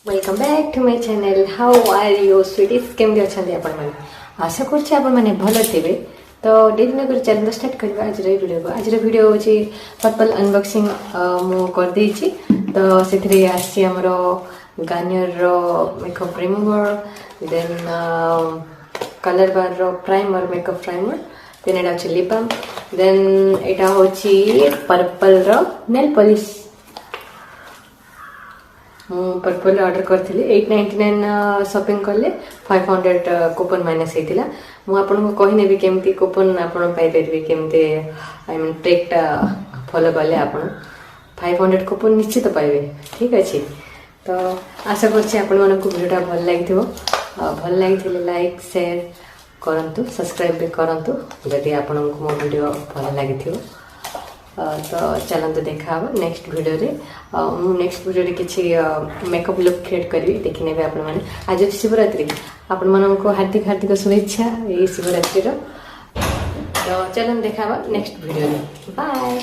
Welcome back to my channel. How are you sweeties केमती अच्छा आपण मैंने आशा करछे आपण मैंने भल थे। तो डेली नगर चैनल स्टार्ट करवा आज वीडियो को। आज वीडियो होची पर्पल अनबॉक्सिंग मु कर देछि। तो सेथरे आसी हमर गार्नियर रो मेकअप रिमूवर, देन कलरबार रो प्राइमर मेकअप प्राइमर, देन एटा होची लिपबाम, देन एटा होची पर्पल रो नेल पॉलिश। पर्पल ऑर्डर करथिली 899 शॉपिंग करले 500 कूपन माइनस हेतिला। मु आपन को कहि नेबी केमती कूपन आपन पाई परबे, केमते आई मीन ट्रिकटा फॉलो करले आपन 500 कूपन निश्चित पाइबे। ठीक अछि। तो आशा करछि आपन मन को वीडियोटा भल लागिथिबो। भल लागिथिले लाइक शेयर करंतु, सब्सक्राइब भी करंतु जदि आपन को मो वीडियो भल लागिथिबो। तो चलते देखा नेक्स्ट वीडियो रे। नेक्स्ट वीडियो रे किछि मेकअप लुक क्रिएट करी देखिने बे आपण माने। आज शिवरात्रि, आपण मन को हार्दिक हार्दिक शुभेच्छा ए शिवरात्रि रो। तो चलन देखा नेक्स्ट वीडियो रे। बाय।